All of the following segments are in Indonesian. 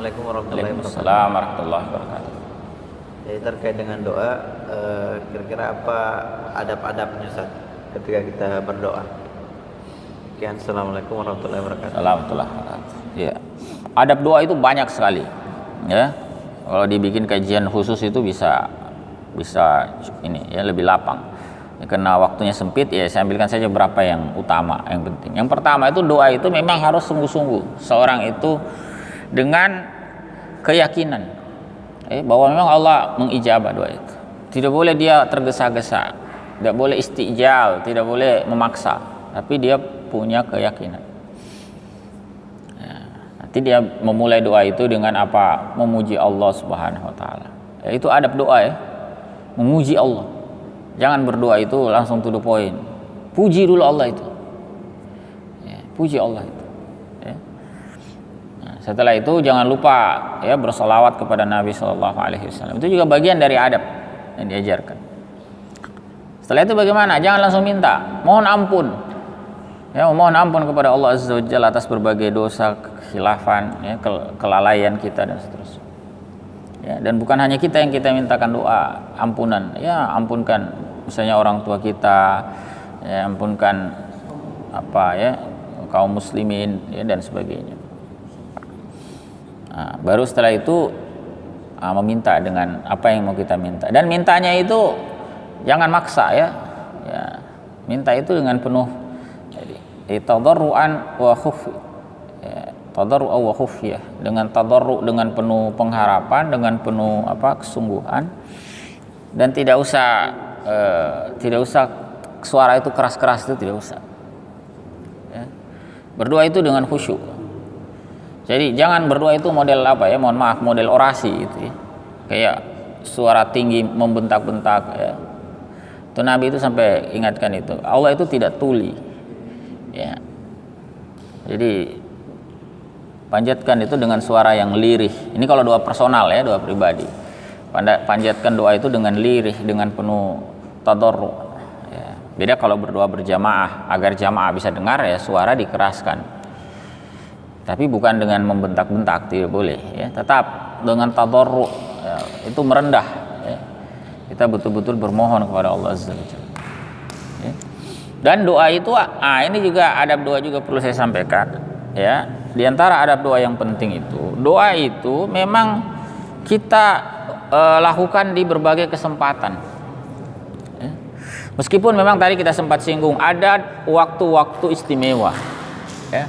Assalamualaikum warahmatullahi wabarakatuh. Waalaikumsalam warahmatullahi wabarakatuh. Jadi terkait dengan doa, kira-kira apa adab-adabnya Ustaz ketika kita berdoa? Sekian, Assalamualaikum warahmatullahi wabarakatuh. Warahmatullahi wabarakatuh. Ya. Adab doa itu banyak sekali. Ya. Kalau dibikin kajian khusus itu bisa ini ya lebih lapang. Ya, karena waktunya sempit ya saya ambilkan saja beberapa yang utama, yang penting. Yang pertama itu doa itu memang harus sungguh-sungguh. Seorang itu dengan keyakinan bahwa memang Allah mengijabah doa itu. Tidak boleh dia tergesa-gesa, tidak boleh istijal, tidak boleh memaksa, tapi dia punya keyakinan. Nanti dia memulai doa itu dengan apa? Memuji Allah Subhanahu wa taala. Itu adab doa ya. Memuji Allah. Jangan berdoa itu langsung to the point. Puji dulu Allah itu. Ya, puji Allah itu. Ya. Nah, setelah itu jangan lupa ya bersolawat kepada Nabi Shallallahu Alaihi Wasallam. Itu juga bagian dari adab yang diajarkan. Setelah itu bagaimana? Jangan langsung minta. Mohon ampun. Ya, mohon ampun kepada Allah Azza wa Jalla atas berbagai dosa, kekhilafan, ya, kelalaian kita dan seterusnya. Ya, dan bukan hanya kita yang kita mintakan doa ampunan. Ya, ampunkan misalnya orang tua kita, ya, ampunkan kaum muslimin ya, dan sebagainya. Nah, baru setelah itu meminta dengan apa yang mau kita minta. Dan mintanya itu jangan maksa ya. Minta itu dengan penuh tadarruan wa khuf, tadarru wa khufyah, dengan tadarru, dengan penuh pengharapan, dengan penuh kesungguhan, dan tidak usah suara itu keras-keras, itu tidak usah ya. Berdoa itu dengan khusyuk. Jadi jangan berdoa itu model mohon maaf, model orasi itu ya. Kayak suara tinggi membentak-bentak ya. Itu Nabi itu sampai ingatkan itu, Allah itu tidak tuli. Ya. Jadi panjatkan itu dengan suara yang lirih. Ini kalau doa personal ya, doa pribadi. Panjatkan doa itu dengan lirih, dengan penuh tadarru. Ya. Beda kalau berdoa berjamaah, agar jamaah bisa dengar ya suara dikeraskan. Tapi bukan dengan membentak-bentak, tidak boleh ya. Tetap dengan tadarru, ya, itu merendah ya. Kita betul-betul bermohon kepada Allah Azza wa Jalla. Ya. Dan doa itu, ini juga adab doa juga perlu saya sampaikan ya. Di antara adab doa yang penting itu, doa itu memang kita lakukan di berbagai kesempatan ya. Meskipun memang tadi kita sempat singgung ada waktu-waktu istimewa ya.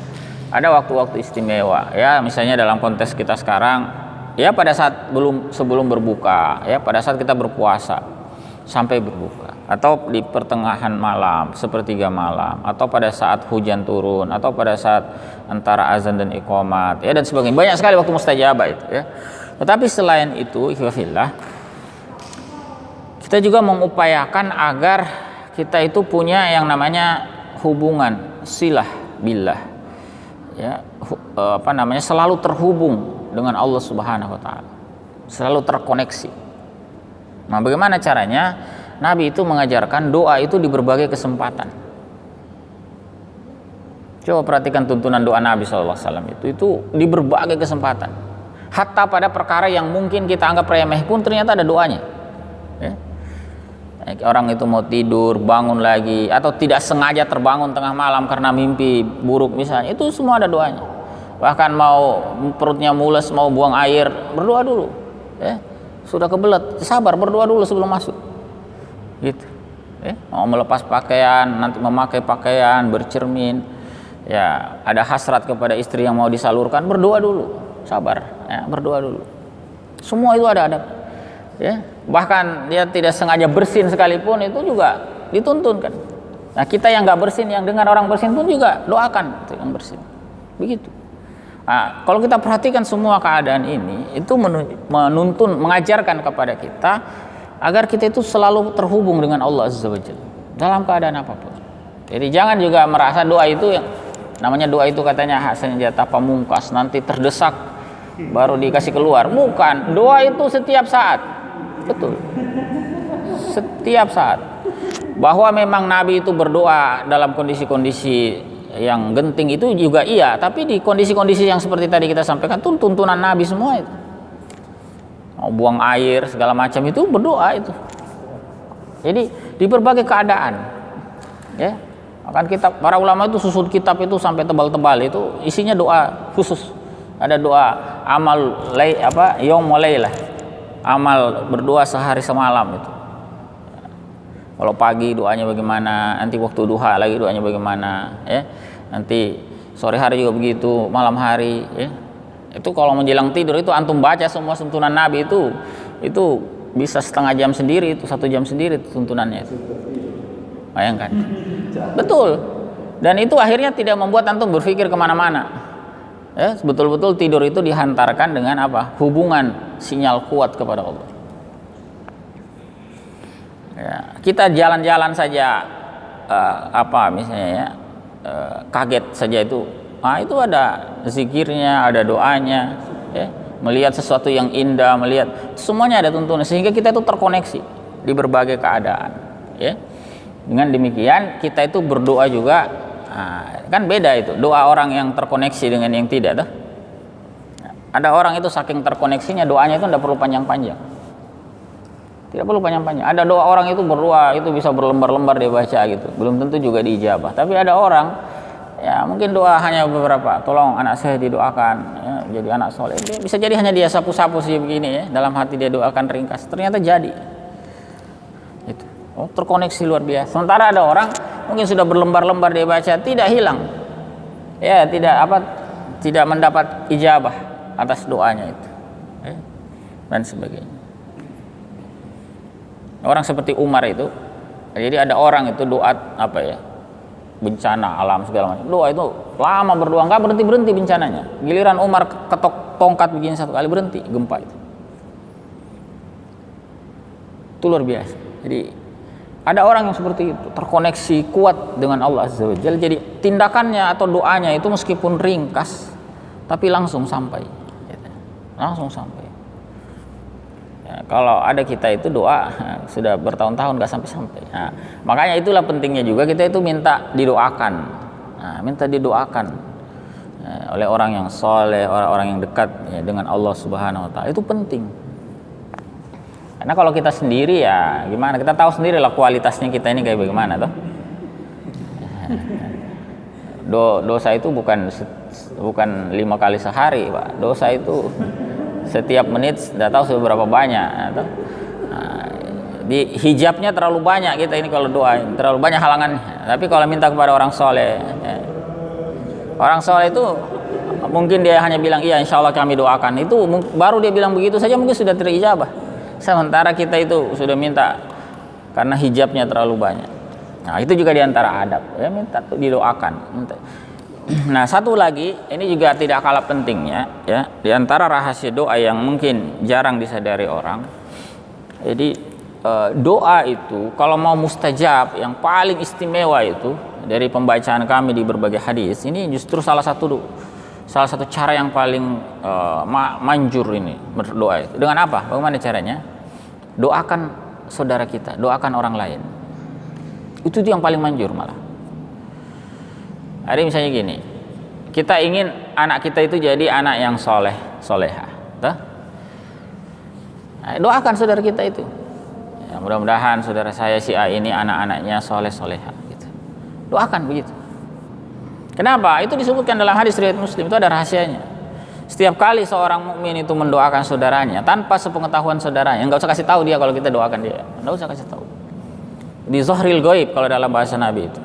Ada waktu-waktu istimewa ya, misalnya dalam konteks kita sekarang ya, pada saat sebelum berbuka ya, pada saat kita berpuasa sampai berbuka, atau di pertengahan malam, sepertiga malam, atau pada saat hujan turun, atau pada saat antara azan dan iqamat ya, dan sebagainya. Banyak sekali waktu mustajabah itu ya. Tetapi selain itu, ikhwafillah, kita juga mengupayakan agar kita itu punya yang namanya hubungan silah billah ya, selalu terhubung dengan Allah Subhanahu wa taala, selalu terkoneksi. Nah, bagaimana caranya? Nabi itu mengajarkan doa itu di berbagai kesempatan. Coba perhatikan tuntunan doa Nabi SAW itu di berbagai kesempatan. Hatta pada perkara yang mungkin kita anggap remeh pun ternyata ada doanya. Ya. Orang itu mau tidur, bangun lagi, atau tidak sengaja terbangun tengah malam karena mimpi buruk misalnya, itu semua ada doanya. Bahkan mau perutnya mules, mau buang air, berdoa dulu. Ya. Sudah kebelet, sabar, berdoa dulu sebelum masuk. Gitu. Mau melepas pakaian, nanti memakai pakaian, bercermin, ya ada hasrat kepada istri yang mau disalurkan, berdoa dulu, sabar, ya, berdoa dulu. Semua itu ada adab. Ya. Bahkan dia tidak sengaja bersin sekalipun itu juga dituntun kan. Nah, kita yang nggak bersin, yang dengar orang bersin pun juga doakan itu yang bersin. Begitu. Nah, kalau kita perhatikan semua keadaan ini, itu menuntun, mengajarkan kepada kita agar kita itu selalu terhubung dengan Allah Azza wa Jalla dalam keadaan apapun. Jadi jangan juga merasa doa itu yang namanya doa itu katanya senjata pamungkas, nanti terdesak baru dikasih keluar. Bukan, doa itu setiap saat. Betul. Setiap saat. Bahwa memang Nabi itu berdoa dalam kondisi-kondisi yang genting itu juga iya, tapi di kondisi-kondisi yang seperti tadi kita sampaikan tuh tuntunan Nabi semua itu. Mau buang air segala macam itu berdoa itu. Jadi di berbagai keadaan, ya. Akan kitab para ulama itu susun kitab itu sampai tebal-tebal, itu isinya doa khusus. Ada doa amal yaum wa lailah. Amal berdoa sehari semalam itu. Kalau pagi doanya bagaimana, nanti waktu duha lagi doanya bagaimana, ya. Nanti sore hari juga begitu, malam hari, ya. Itu kalau menjelang tidur itu antum baca semua tuntunan Nabi itu bisa setengah jam sendiri, itu 1 jam sendiri tuntunannya itu. Bayangkan. Betul. Dan itu akhirnya tidak membuat antum berpikir kemana-mana. Ya, betul-betul tidur itu dihantarkan dengan apa? Hubungan sinyal kuat kepada Allah. Ya, kita jalan-jalan saja misalnya ya, kaget saja itu. Nah, itu ada zikirnya, ada doanya, ya. Melihat sesuatu yang indah, melihat semuanya ada tuntunan sehingga kita itu terkoneksi di berbagai keadaan, ya. Dengan demikian kita itu berdoa juga, kan beda itu doa orang yang terkoneksi dengan yang tidak tuh. Ada orang itu saking terkoneksinya doanya itu tidak perlu panjang-panjang, tidak perlu panjang-panjang. Ada doa orang itu berdoa itu bisa berlembar-lembar dia baca gitu, belum tentu juga diijabah. Tapi ada orang ya mungkin doa hanya beberapa, tolong anak saya didoakan ya, jadi anak soleh. Bisa jadi hanya dia sapu-sapu sih begini ya, dalam hati dia doakan ringkas, ternyata jadi. Itu. Oh, terkoneksi luar biasa. Sementara ada orang mungkin sudah berlembar-lembar dia baca tidak hilang, ya tidak mendapat ijabah atas doanya itu, ya, dan sebagainya. Orang seperti Umar itu, jadi ada orang itu doa bencana alam segala macam, doa itu lama berdoa nggak berhenti bencananya. Giliran Umar ketok tongkat begini 1 kali berhenti gempa itu luar biasa. Jadi ada orang yang seperti itu terkoneksi kuat dengan Allah Azza wa Jalla. Jadi tindakannya atau doanya itu meskipun ringkas tapi langsung sampai, langsung sampai. Ya, kalau ada kita itu doa sudah bertahun-tahun nggak sampai-sampai. Nah, makanya itulah pentingnya juga kita itu minta didoakan, minta didoakan oleh orang yang soleh, orang-orang yang dekat ya, dengan Allah Subhanahu Wa Taala. Itu penting. Karena kalau kita sendiri ya gimana? Kita tahu sendiri lah kualitasnya kita ini kayak bagaimana toh. Dosa itu bukan 5 kali sehari, Pak. Dosa itu setiap menit sudah tahu seberapa banyak. Di hijabnya terlalu banyak kita ini kalau doa, terlalu banyak halangannya. Tapi kalau minta kepada orang soleh, ya. Orang soleh itu mungkin dia hanya bilang iya insya Allah kami doakan. Itu baru dia bilang begitu saja mungkin sudah terijabah. Sementara kita itu sudah minta karena hijabnya terlalu banyak. Nah itu juga diantara adab ya, minta didoakan. Nah satu lagi ini juga tidak kalah pentingnya ya, diantara rahasia doa yang mungkin jarang disadari orang. Jadi doa itu kalau mau mustajab yang paling istimewa itu dari pembacaan kami di berbagai hadis, ini justru salah satu cara yang paling manjur ini berdoa itu. Dengan apa? Bagaimana caranya? Doakan saudara kita, doakan orang lain. Itu yang paling manjur malah. Ada misalnya gini, kita ingin anak kita itu jadi anak yang soleh, soleha. Doakan saudara kita itu. Ya, mudah-mudahan saudara saya si A ini anak-anaknya soleh, soleha. Gitu. Doakan begitu. Kenapa? Itu disebutkan dalam hadis riwayat Muslim, itu ada rahasianya. Setiap kali seorang mukmin itu mendoakan saudaranya tanpa sepengetahuan saudaranya, enggak usah kasih tahu dia kalau kita doakan dia. Enggak usah kasih tahu. Di zahril ghaib kalau dalam bahasa Nabi itu.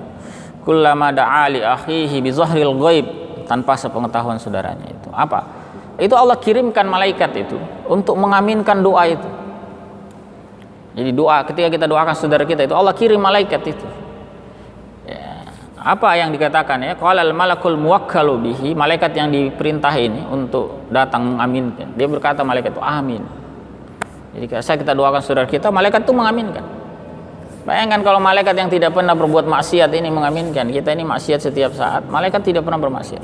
Kullama da'a li akhihi bi zahril ghaib, tanpa sepengetahuan saudaranya itu. Apa? Itu Allah kirimkan malaikat itu untuk mengaminkan doa itu. Jadi doa ketika kita doakan saudara kita itu Allah kirim malaikat itu. Apa yang dikatakan ya, qalal malakul muwakkalu bihi, malaikat yang diperintah ini untuk datang mengaminkan. Dia berkata malaikat itu amin. Jadi saat kita doakan saudara kita, malaikat itu mengaminkan. Bayangkan kalau malaikat yang tidak pernah berbuat maksiat ini mengaminkan, kita ini maksiat setiap saat, malaikat tidak pernah bermaksiat.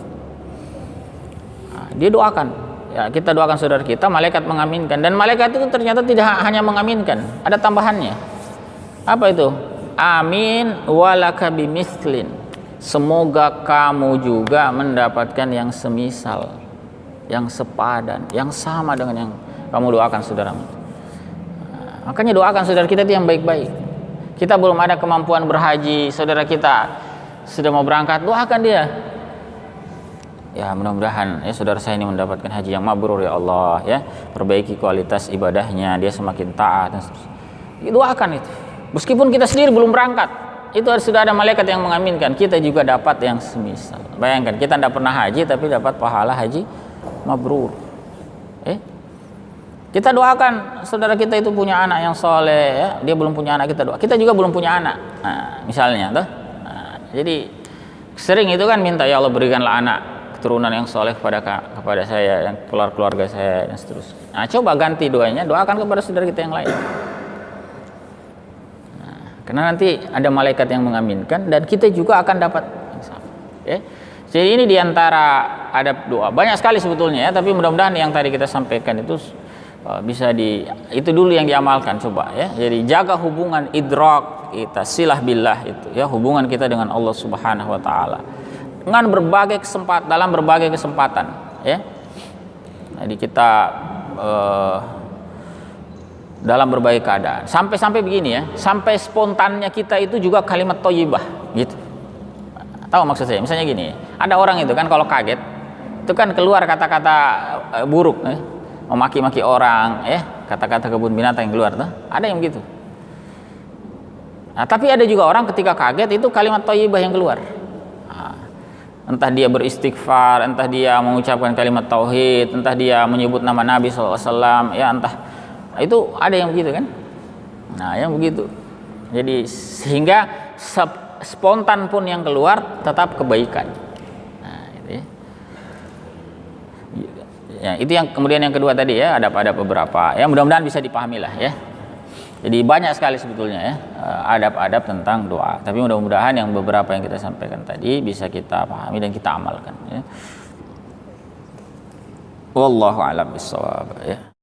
Nah, dia doakan. Ya, kita doakan saudara kita, malaikat mengaminkan, dan malaikat itu ternyata tidak hanya mengaminkan, ada tambahannya. Apa itu? Amin walaka bimithlin. semoga kamu juga mendapatkan yang semisal, yang sepadan, yang sama dengan yang kamu doakan saudaramu. Makanya doakan saudara kita itu yang baik-baik. Kita belum ada kemampuan berhaji, saudara kita sudah mau berangkat, doakan dia. Ya mudah-mudahan ya saudara saya ini mendapatkan haji yang mabrur ya Allah, ya perbaiki kualitas ibadahnya, dia semakin taat dan seterusnya. Doakan itu. Meskipun kita sendiri belum berangkat, itu sudah ada malaikat yang mengaminkan, kita juga dapat yang semisal. Bayangkan kita tidak pernah haji tapi dapat pahala haji mabrur. Kita doakan saudara kita itu punya anak yang soleh, ya. Dia belum punya anak, kita doa. Kita juga belum punya anak, misalnya, toh. Jadi sering itu kan minta, ya Allah berikanlah anak keturunan yang soleh kepada saya, yang keluarga saya dan seterusnya. Coba ganti doanya, doakan kepada saudara kita yang lain. Karena nanti ada malaikat yang mengaminkan dan kita juga akan dapat yang sama. Jadi ini diantara adab doa. Banyak sekali sebetulnya ya, tapi mudah-mudahan yang tadi kita sampaikan itu bisa itu dulu yang diamalkan, coba ya. Jadi jaga hubungan idrak kita, silah billah itu ya, hubungan kita dengan Allah Subhanahu wa taala dengan berbagai kesempatan, dalam berbagai kesempatan ya. Jadi kita dalam berbagai keadaan, sampai begini ya, sampai spontannya kita itu juga kalimat thayyibah gitu. Tahu maksud saya? Misalnya gini, ada orang itu kan kalau kaget itu kan keluar kata-kata buruk ya, memaki-maki orang, kata-kata kebun binatang yang keluar tuh, ada yang begitu. Nah, tapi ada juga orang ketika kaget itu kalimat thayyibah yang keluar. Entah dia beristighfar, entah dia mengucapkan kalimat tauhid, entah dia menyebut nama Nabi SAW, ya entah itu ada yang begitu kan. Nah, yang begitu. Jadi sehingga spontan pun yang keluar tetap kebaikan. Nah, itu ya. Ya, itu yang kemudian yang kedua tadi ya, ada beberapa ya, mudah-mudahan bisa dipahami lah ya. Jadi banyak sekali sebetulnya ya adab-adab tentang doa, tapi mudah-mudahan yang beberapa yang kita sampaikan tadi bisa kita pahami dan kita amalkan ya. Wallahu a'lam bishawab ya.